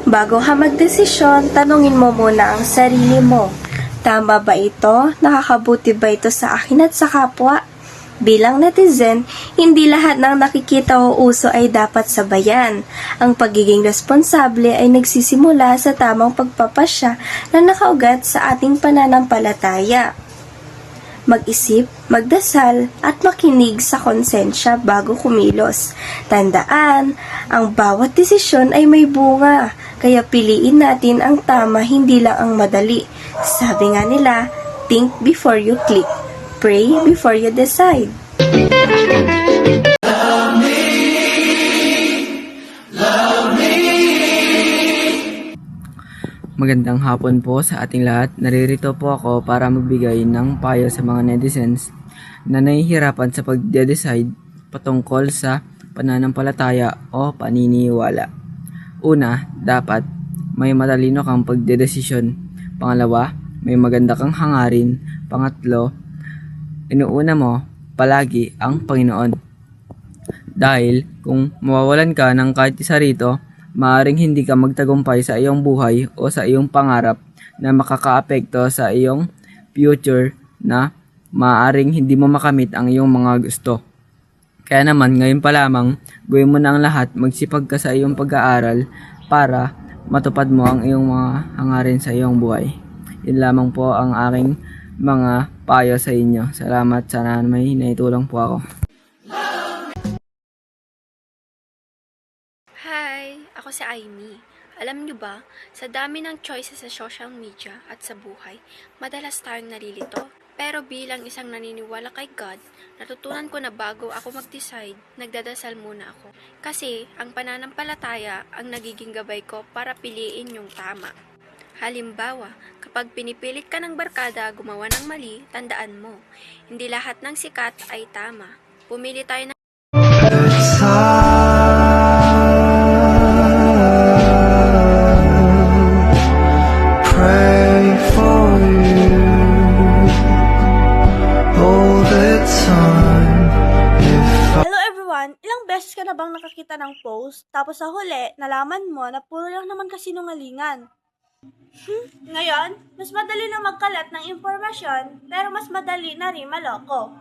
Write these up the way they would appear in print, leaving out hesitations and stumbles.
Bago ka magdesisyon, tanungin mo muna ang sarili mo. Tama ba ito? Nakakabuti ba ito sa akin at sa kapwa? Bilang netizen, hindi lahat ng nakikita o uso ay dapat sabayan. Ang pagiging responsable ay nagsisimula sa tamang pagpapasya na nakaugat sa ating pananampalataya. Mag-isip, magdasal, at makinig sa konsensya bago kumilos. Tandaan, ang bawat desisyon ay may bunga, kaya piliin natin ang tama, hindi lang ang madali. Sabi nga nila, think before you click, pray before you decide. Magandang hapon po sa ating lahat. Naririto po ako para magbigay ng payo sa mga netizens na nahihirapan sa pagde-decide patungkol sa pananampalataya o paniniwala. Una, dapat may matalino kang pagdedesisyon. Pangalawa, may maganda kang hangarin. Pangatlo, inuuna mo palagi ang Panginoon. Dahil kung mawawalan ka ng kahit isa rito, maaaring hindi ka magtagumpay sa iyong buhay o sa iyong pangarap na makakaapekto sa iyong future na maaaring hindi mo makamit ang iyong mga gusto. Kaya naman, ngayon pa lamang, gawin mo na ang lahat, magsipag ka sa iyong pag-aaral para matupad mo ang iyong mga hangarin sa iyong buhay. Yun lamang po ang aking mga payo sa inyo. Salamat, sana may naitulong po ako. Hi! Ako si Aimee. Alam niyo ba, sa dami ng choices sa social media at sa buhay, madalas tayong nalilito. Pero bilang isang naniniwala kay God, natutunan ko na bago ako mag-decide, nagdadasal muna ako. Kasi ang pananampalataya ang nagiging gabay ko para piliin yung tama. Halimbawa, kapag pinipilit ka ng barkada gumawa ng mali, tandaan mo, hindi lahat ng sikat ay tama. Pumili tayo ng Ilang beses ka na bang nakakita ng post, tapos sa huli, nalaman mo na puro lang naman kasinungalingan? Ngayon, mas madali na magkalat ng impormasyon, pero mas madali na rin maloko.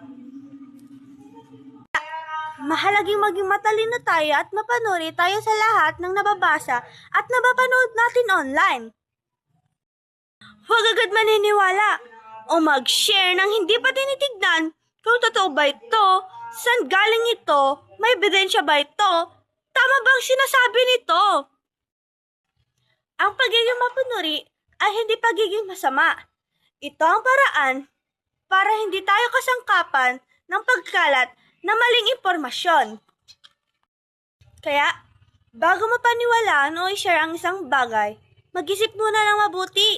Mahalaging maging matalino tayo at mapanuri tayo sa lahat ng nababasa at napapanood natin online. Huwag agad maniniwala o mag-share ng hindi pa tinitignan kung totoo ba ito, saan galing ito, may ebidensya ba ito, tama bang sinasabi nito? Ang pagiging mapanuri ay hindi pagiging masama. Ito ang paraan para hindi tayo kasangkapan ng pagkalat na maling impormasyon. Kaya, bago mapaniwalaan o i-share ang isang bagay, mag-isip muna ng mabuti.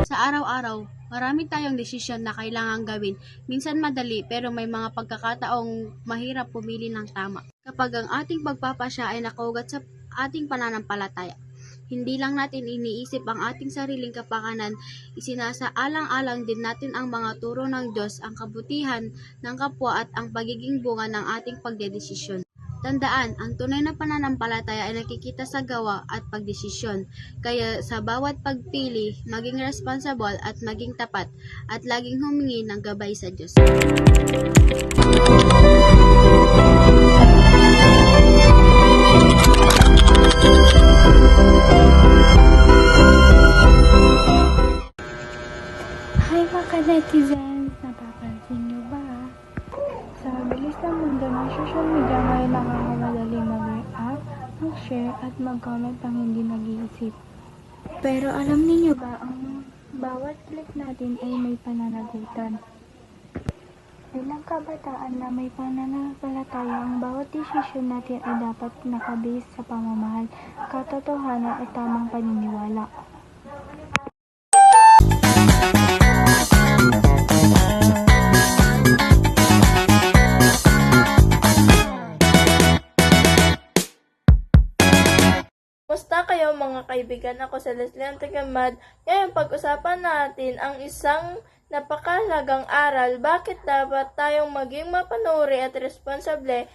Sa araw-araw, marami tayong desisyon na kailangang gawin. Minsan madali pero may mga pagkakataong mahirap pumili ng tama. Kapag ang ating pagpapasya ay nakaugat sa ating pananampalataya, hindi lang natin iniisip ang ating sariling kapakanan, isinasaalang-alang din natin ang mga turo ng Diyos, ang kabutihan ng kapwa at ang pagiging bunga ng ating pagdedesisyon. Tandaan, ang tunay na pananampalataya ay nakikita sa gawa at pagdesisyon. Kaya sa bawat pagpili, maging responsible at maging tapat at laging humingi ng gabay sa Diyos. Hi mga netizens! Napapansin nyo ba? Sa bilis ng mundo ng social media ngayon nakakamaling mag-react, mag-share at mag-comment ang hindi nag-iisip. Pero alam niyo ba ang bawat click natin ay may pananagutan? Bilang kabataan na may pananampalataya, ang bawat desisyon natin ay dapat nakabase sa pamamahal, katotohanan at tamang paniniwala. Basta Kumusta kayo mga kaibigan? Ako si Leslie Antigamad. Ngayon pag-usapan natin ang isang napakahalagang aral, bakit dapat tayong maging mapanuri at responsable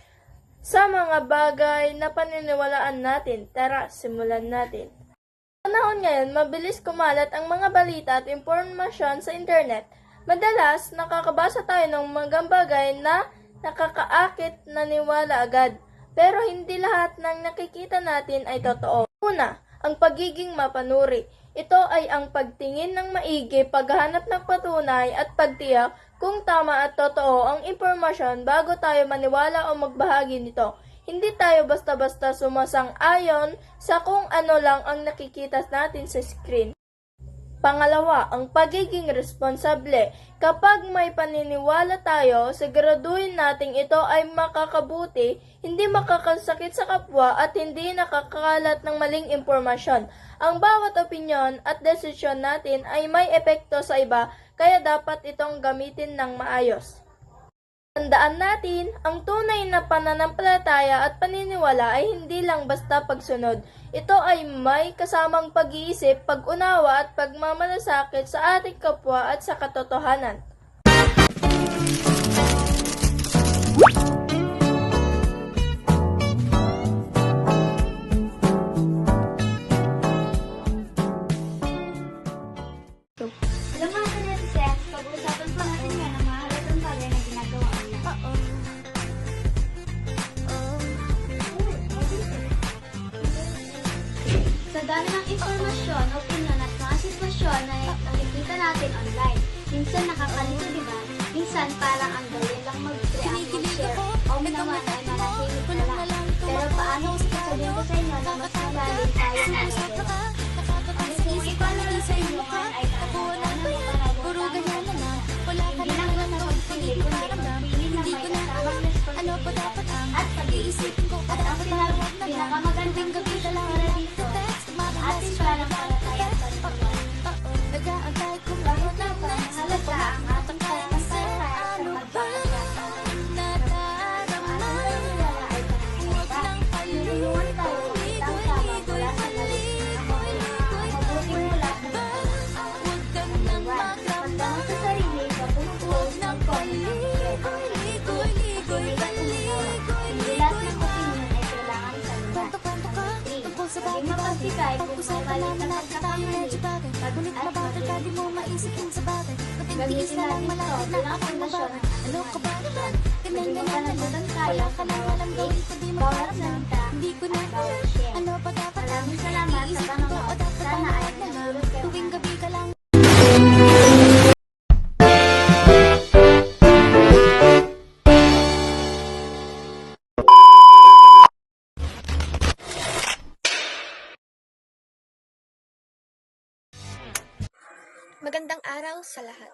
sa mga bagay na paniniwalaan natin. Tara, simulan natin. Sa panahon ngayon, mabilis kumalat ang mga balita at impormasyon sa internet. Madalas, nakakabasa tayo ng mga bagay na nakakaakit na niwala agad. Pero hindi lahat ng nakikita natin ay totoo. Una, ang pagiging mapanuri. Ito ay ang pagtingin ng maigi, paghahanap ng patunay at pagtiyak kung tama at totoo ang impormasyon bago tayo maniwala o magbahagi nito. Hindi tayo basta-basta sumasang-ayon sa kung ano lang ang nakikita natin sa screen. Pangalawa, ang pagiging responsable. Kapag may paniniwala tayo, siguraduhin nating ito ay makakabuti, hindi makakasakit sa kapwa at hindi nakakalat ng maling impormasyon. Ang bawat opinyon at desisyon natin ay may epekto sa iba, kaya dapat itong gamitin ng maayos. Tandaan natin, ang tunay na pananampalataya at paniniwala ay hindi lang basta pagsunod. Ito ay may kasamang pag-iisip, pag-unawa at pagmamalasakit sa ating kapwa at sa katotohanan. Alam mo natin natin, Seth, pag-uusapan pa natin yan ang mahalagang bagay na ginagawa online. Sa dami ng informasyon, opinion at mga sitwasyon na nakikita natin online, minsan nakakalito, di ba? Minsan parang ang dali lang mag-react, mag-share, o naman ay manahimik na lang. Pero paano sabihin ko sa inyo na mas malalim tayo sa natin? Kung ipalala sa inyo ay tama na panagutan hindi lang basta magpili, kundi magpili na may kasamang responsibilidad at pag-iisip. At ang pinakamagandang gabi para dito, ating pananampalataya sa Panginoon. Bakit na ba mahalaga ang ating pananampalataya sa magpapagata? Ang ating paniniwala ay pananampalataya. Nilulungan tayo kung tama mula sa mali. Mabuti mula sa mali. Pagdamang sa sarili, pagpupuos ng comment ng hindi lahat ng opinion ay kailangan salunan. 3. Maging mapagbigay kung may mali ka pagkakamali. Pag-ulit mabagay di mo maisipin sa bagay. Gamitin natin ito bilang fondasyon ng ating Hindi mo pananagutan tayo sa bawat click, bawat salita, at bawat share. Maraming salamat sa panonood. Sana ay nagulot kayo. Magandang araw sa lahat.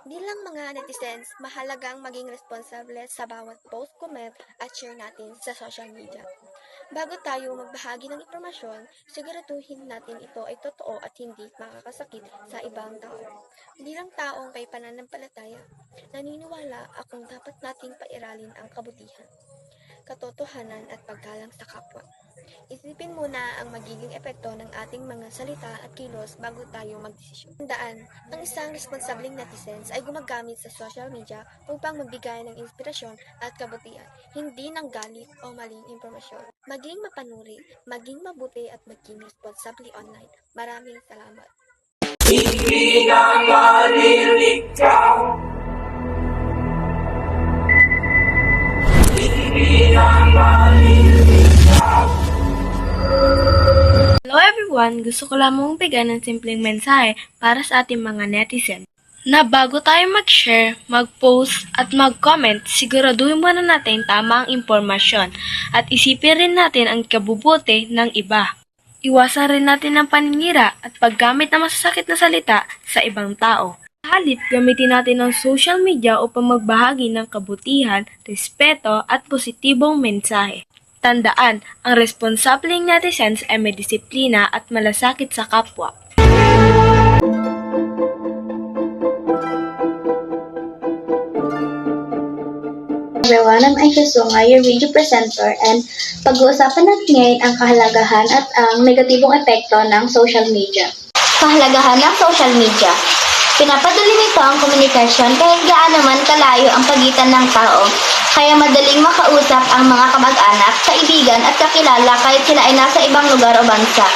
Bilang mga netizens, mahalagang maging responsable sa bawat post, comment at share natin sa social media. Bago tayo magbahagi ng impormasyon, siguraduhin natin ito ay totoo at hindi makakasakit sa ibang tao. Bilang taong may pananampalataya, naniniwala akong dapat nating pairalin ang kabutihan, katotohanan at paggalang sa kapwa. Isipin muna ang magiging epekto ng ating mga salita at kilos bago tayo magdesisyon. Tandaan, ang isang responsableng netizens ay gumagamit sa social media upang magbigay ng inspirasyon at kabutihan, hindi ng galit o maling impormasyon. Maging mapanuri, maging mabuti at maging responsable online. Maraming salamat. Hello everyone! Gusto ko lamang bigyan ng simpleng mensahe para sa ating mga netizen. Na bago tayo mag-share, mag-post at mag-comment, siguraduhin muna natin tama ang impormasyon at isipin rin natin ang kabubuti ng iba. Iwasan rin natin ang paninira at paggamit ng masasakit na salita sa ibang tao. Halip, gamitin natin ang social media upang magbahagi ng kabutihan, respeto at positibong mensahe. Tandaan, ang responsableng netizens ay may disiplina at malasakit sa kapwa. everyone, I'm Aisha Sunga, your radio presenter, and pag-uusapan natin ngayon ang kahalagahan at ang negatibong epekto ng social media. Kahalagahan ng social media. Pinapadali nito ang komunikasyon kahit gaano man kalayo ang pagitan ng tao, kaya madaling makausap ang mga kamag-anak, kaibigan at kakilala kahit sila ay nasa ibang lugar o bansa.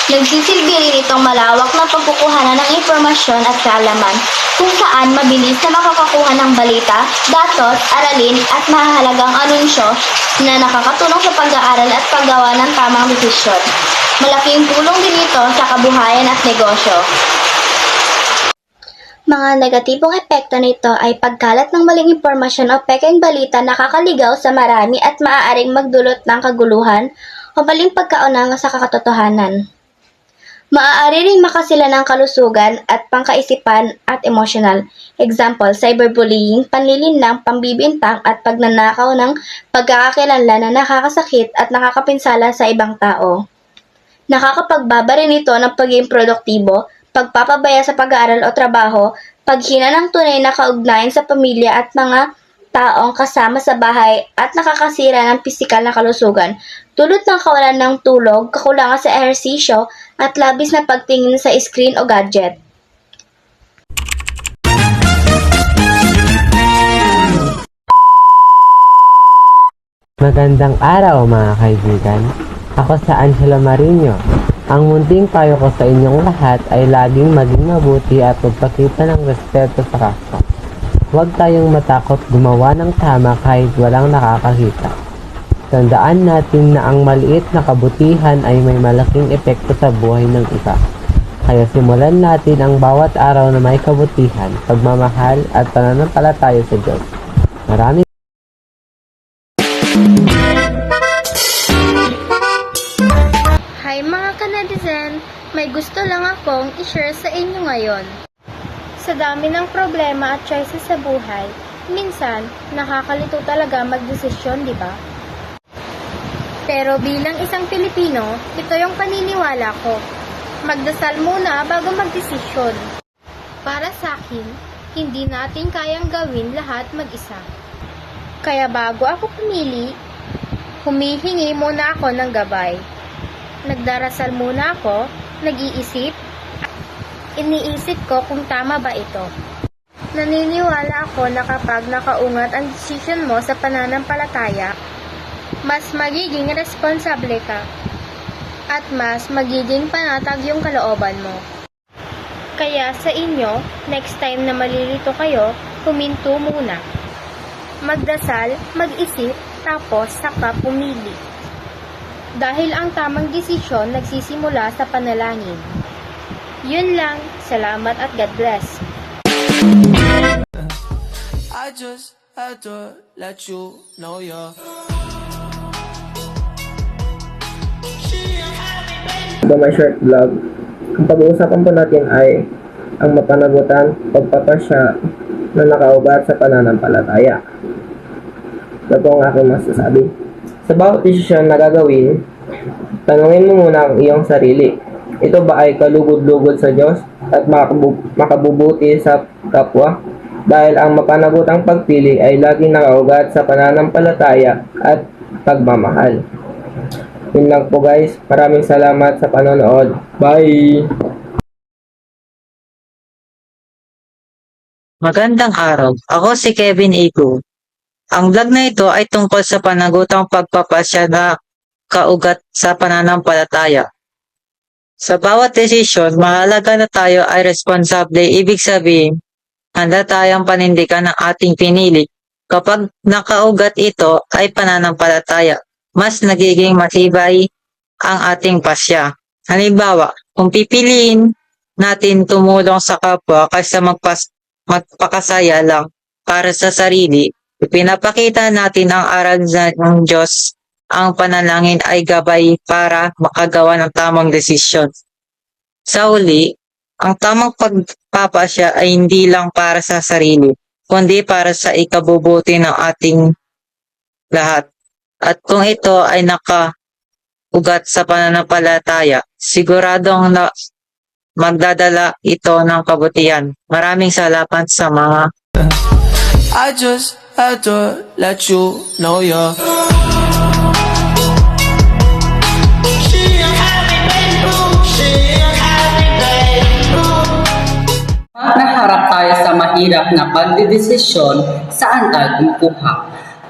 Nagsisilbi rin itong malawak na pagkukuhanan ng impormasyon at kaalaman, kung saan mabilis na makakakuha ng balita, datos, aralin at mahalagang anunsyo na nakakatulong sa pag-aaral at paggawa ng tamang desisyon. Malaking tulong din ito sa kabuhayan at negosyo. Mga negatibong epekto nito ay pagkalat ng maling impormasyon o pekeng balita na nakakaligaw sa marami at maaaring magdulot ng kaguluhan o maling pagkaunawang sa kakatotohanan. Maaari ring makasila ng kalusugan at pangkaisipan at emosyonal. Example, cyberbullying, panlilinlang, pambibintang at pagnanakaw ng pagkakakilanlan na nakakasakit at nakakapinsala sa ibang tao. Nakakapagbaba rin ito ng pagiging produktibo, pagpapabaya sa pag-aaral o trabaho, paghina ng tunay na kaugnayan sa pamilya at mga taong kasama sa bahay at nakakasira ng pisikal na kalusugan, tulad ng kawalan ng tulog, kakulangan sa ehersisyo, at labis na pagtingin sa screen o gadget. Magandang araw mga kaibigan. Ako sa Angelo Marino. Ang munting payo ko sa inyong lahat ay laging maging mabuti at magpakita ng respeto sa kapwa. Huwag tayong matakot gumawa ng tama kahit walang nakakakita. Tandaan natin na ang maliit na kabutihan ay may malaking epekto sa buhay ng iba. Kaya simulan natin ang bawat araw na may kabutihan, pagmamahal at pananampalataya sa Diyos. Maraming Hi mga kanetizen! May gusto lang akong i-share sa inyo ngayon. Sa dami ng problema at choices sa buhay, minsan nakakalito talaga magdesisyon, di ba? Pero bilang isang Pilipino, ito yung paniniwala ko. Magdasal muna bago magdesisyon. Para sa akin, hindi natin kayang gawin lahat mag-isa. Kaya bago ako pumili, humihingi muna ako ng gabay. Nagdarasal muna ako, nag-iisip, iniisip ko kung tama ba ito. Naniniwala ako na kapag nakaungat ang desisyon mo sa pananampalataya, mas magiging responsable ka at mas magiging panatag yung kalooban mo. Kaya sa inyo, next time na malilito kayo, huminto muna. Magdasal, mag-isip, tapos saka pumili. Dahil ang tamang desisyon nagsisimula sa panalangin. Yun lang, salamat at God bless. I just had to let you know you're Ito my short vlog. Ang pag-uusapan po natin ay ang mapanagutan pagpapasya na nakaugat sa pananampalataya. Ito po ang aking masasabi. Sa bawat desisyon na gagawin, tanungin mo muna ang iyong sarili. Ito ba ay kalugod-lugod sa Diyos at makabubuti sa kapwa? Dahil ang mapanagutang pagpili ay laging nakaugat sa pananampalataya at pagmamahal. Yun lang po guys. Maraming salamat sa panonood. Bye! Magandang araw. Ako si Kevin Igo. Ang vlog na ito ay tungkol sa panagutang pagpapasya na kaugat sa pananampalataya. Sa bawat desisyon, mahalaga na tayo ay responsable. Ibig sabihin, handa tayong panindigan ng ating pinili. Kapag nakaugat ito ay pananampalataya, mas nagiging matibay ang ating pasya. Halimbawa, kung pipiliin natin tumulong sa kapwa kaysa magpakasaya lang para sa sarili, ipinapakita natin ang aral ng Diyos. Ang panalangin ay gabay para makagawa ng tamang desisyon. Sa huli, ang tamang pagpapasya ay hindi lang para sa sarili, kundi para sa ikabubuti ng ating lahat. At kung ito ay nakaugat sa pananampalataya, siguradong magdadala ito ng kabutihan. Maraming salamat sa mga I just had to let you know you're Naharap tayo sa mahirap na pagdedesisyon saan tayo kumukuha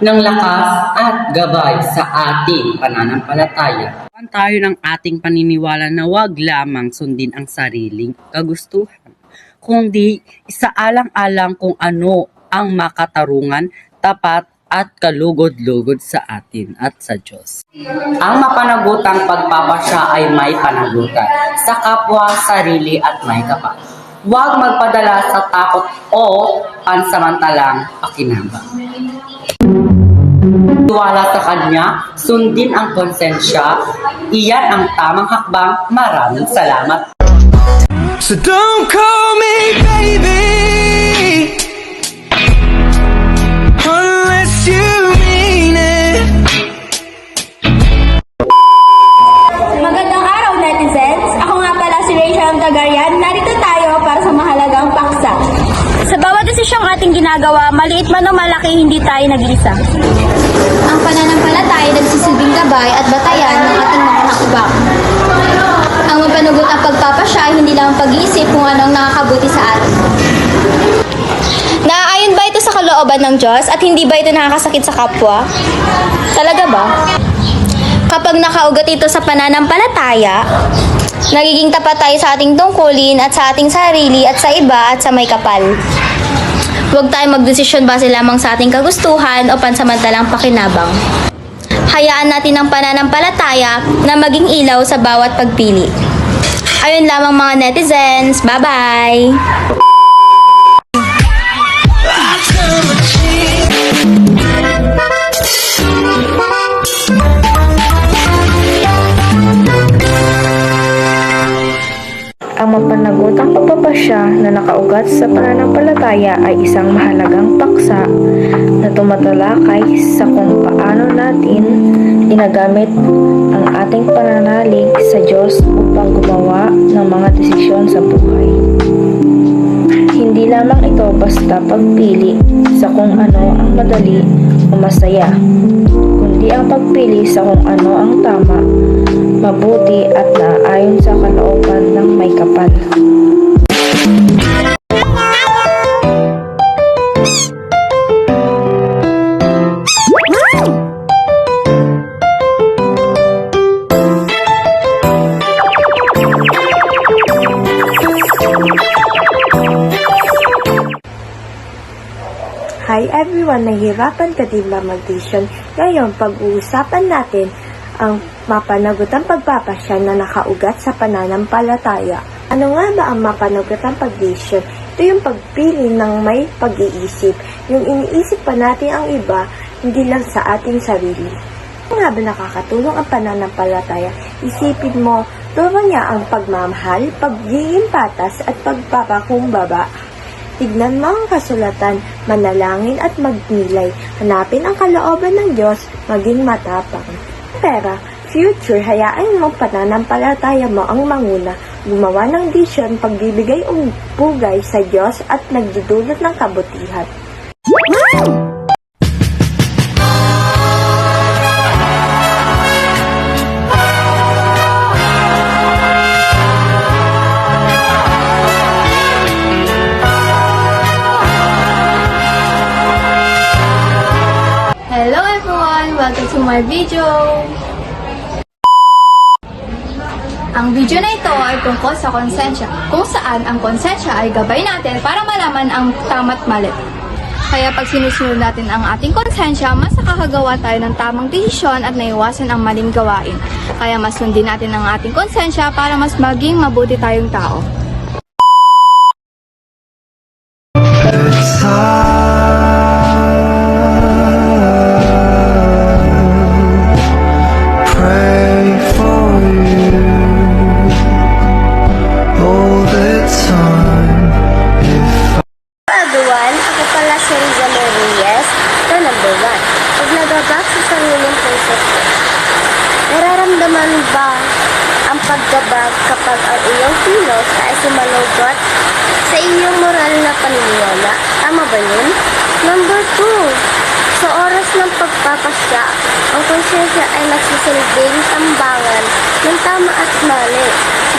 ng lakas at gabay sa ating pananampalataya. Tayo ng ating paniniwala na wag lamang sundin ang sariling kagustuhan, kundi isaalang-alang kung ano ang makatarungan, tapat at kalugod-lugod sa atin at sa Diyos. Ang mapanagutang pagpapasya ay may panagutan sa kapwa, sarili at may kapal. Huwag magpadala sa takot o pansamantalang pakinabang. Tiwala sa Kanya, sundin ang konsensya, iyan ang tamang hakbang. Maraming salamat. So don't call me baby unless you mean it. Magandang araw, netizens! Ako nga pala si Rachel Tagarian. Narito tayo para sa mahalagang paksa. Sa bawat desisyong ating ginagawa, maliit man o malaki, hindi tayo nag-iisa. Ang pananampalataya nagsisilbing gabay at batayan ng ating mga hakbang. Ang mapanugot ang pagpapasya ay hindi lang pag-iisip kung anong nakakabuti sa atin. Naaayon ba ito sa kalooban ng Diyos at hindi ba ito nakakasakit sa kapwa? Talaga ba? Kapag nakaugat ito sa pananampalataya, nagiging tapat tayo sa ating tungkulin at sa ating sarili at sa iba at sa may kapal. Huwag tayo magdesisyon base lamang sa ating kagustuhan o pansamantalang pakinabang. Hayaan natin ang pananampalataya na maging ilaw sa bawat pagpili. Ayun lamang mga netizens. Bye-bye! Ang mapanagutang pagpapasya na nakaugat sa pananampalataya ay isang mahalagang paksa na tumatalakay sa kung paano natin ginagamit ang ating pananalig sa Diyos upang gumawa ng mga desisyon sa buhay. Hindi lamang ito basta pagpili sa kung ano ang madali o masaya, kundi ang pagpili sa kung ano ang tama, mabuti at naayon sa kalooban ng may kapal. Hi everyone! Nahihirapan ka din ba mag-decision? Ngayon, pag-uusapan natin ang mapanagutang pagpapasya na nakaugat sa pananampalataya. Ano nga ba ang mapanagutang pag-decision? Ito yung pagpili ng may pag-iisip. Yung iniisip pa natin ang iba, hindi lang sa ating sarili. Kung nga ba nakakatulong ang pananampalataya? Isipin mo, turo niya ang pagmamahal, pagiging patas at pagpapakumbaba. Tignan mo ang kasulatan, manalangin at magnilay. Hanapin ang kalooban ng Diyos, maging matapang. Pera, future, hayaan mo pananampalataya mo ang manguna. Gumawa ng desisyon, pagbibigay pugay sa Diyos at nagdudulot ng kabutihan. Hello everyone! Welcome to my video! Ang video na ito ay tungkol sa konsensya, kung saan ang konsensya ay gabay natin para malaman ang tama't mali. Kaya pag sinusunod natin ang ating konsensya, mas nakakagawa tayo ng tamang desisyon at naiwasan ang maling gawain. Kaya mas sundin natin ang ating konsensya para mas maging mabuti tayong tao. Everyone, ako pala si Rizalo Reyes, ito number 1. Pag nagabak sa sariling puso ko, nararamdaman ba ang paggabag kapag ang iyong kilos ay sumalugod sa iyong moral na paniniwala. Tama ba yun? Number 2. Sa oras ng pagpapasya, ang konsyensya ay nagsisilbing tambangan ng tama at mali.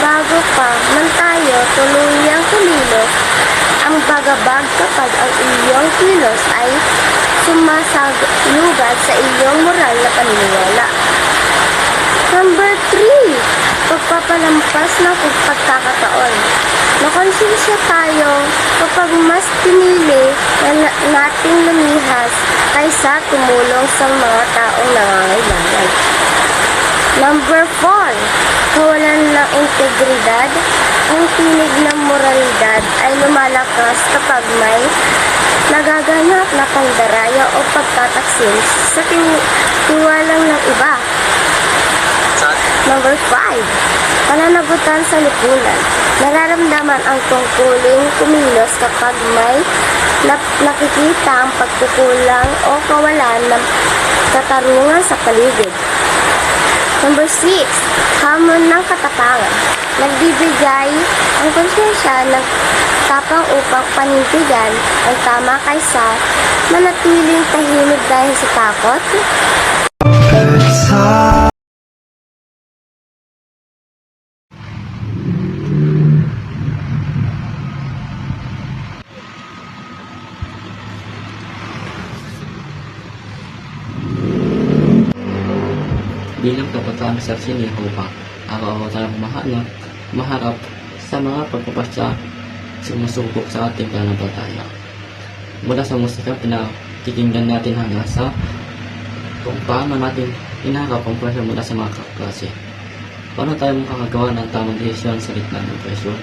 Bago pa man tayo tuluyang kumilos, ang bagabag kapag ang iyong kilos ay sumasalugad sa iyong moral na paniniwala. Number 3. Pagpapalampas ng pagkakataon. Nakonsensya tayo kapag mas pinili na nating lumihas kaysa tumulong sa mga taong nangangailangan. Number 4. Kawalan ng integridad. Ang tinig ng moralidad ay lumalakas kapag may nagaganap na pandaraya o pagtataksil sa tiwalang ng iba. Number 5. Pananagutan sa lipunan. Nararamdaman ang tungkuling kumilos kapag may nakikita ang pagkukulang o kawalan ng katarungan sa paligid. Number 6. Hamon ng katapangan. Nagbibigay ang konsyensya ng tapang upang panindigan ang tama kaysa manatiling tahimik dahil sa takot. Bilang kabataan sa Jehovah, araw-araw tayong maharap sa mga pagpapasya sumusubok sa ating pananampalataya. Mula sa musika, pinakikinggan natin hanggang sa kung paano natin inaharap ang presyo mula sa mga kaklase. Paano tayo makakagawa ng tamang desisyon sa gitna ng presyo?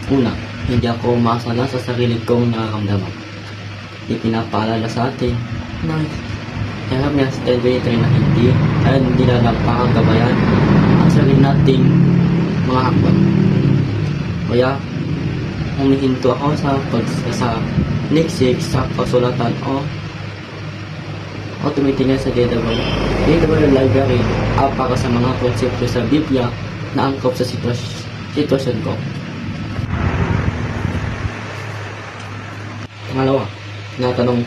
Una, hindi ako umasala sa sarili kong nararamdaman. Ipinapaalala sa atin na harap niya sa television na hindi na napakagabayan ang sarili nating mga hakbang. Kaya, humihinto ako sa niksik sa kasulatan o tumitingin sa DW Library para sa mga konsepto sa Biblia na angkop sa sitwasyon ko. Pangalawa, tinatanong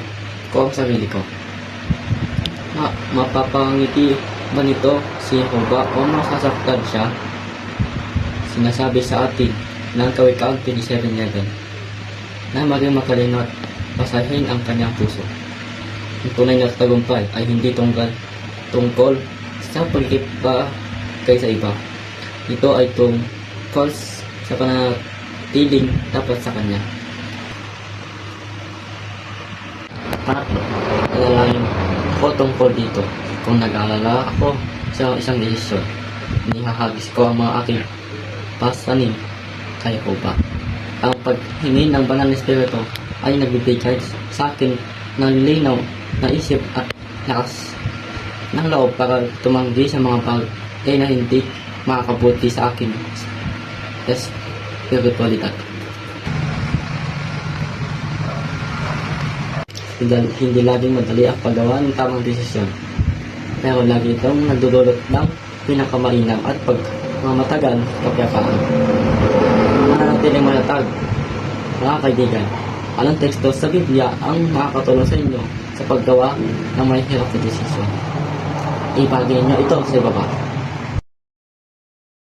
ko ang sarili ko. Mapapangiti ba nito si Jehovah o masasaktan siya? Sinasabi sa atin ng Kawikaan 27:11 na maging matalino at pasahin ang kanyang puso. Ang tunay na tagumpay ay hindi tungkol sa pagkikita kaysa iba. Ito ay tungkol sa pananatiling tapat sa kanya. Pangatlo, alalayan ko tungkol dito. Kung nag-alala ako sa isang desisyon, nihahagis ko ang mga aking pasanin kay Jehovah. Ang paghingi ng banal na espiritu ay nagbibigay sa akin ng linaw na isip at lakas ng loob para tumanggi sa mga bagay na hindi makakabuti sa akin espiritualidad. Hindi laging madali ang paggawa ng tamang desisyon, pero lagi itong nagdudulot ng pinakamainam at pagmamatagal kapayapaan. Mananatiling matatag, mga kaibigan, anong teksto sa Biblia ang makakatulong sa inyo sa paggawa ng may hirap na desisyon? Ibagay nyo ito sa ibaba.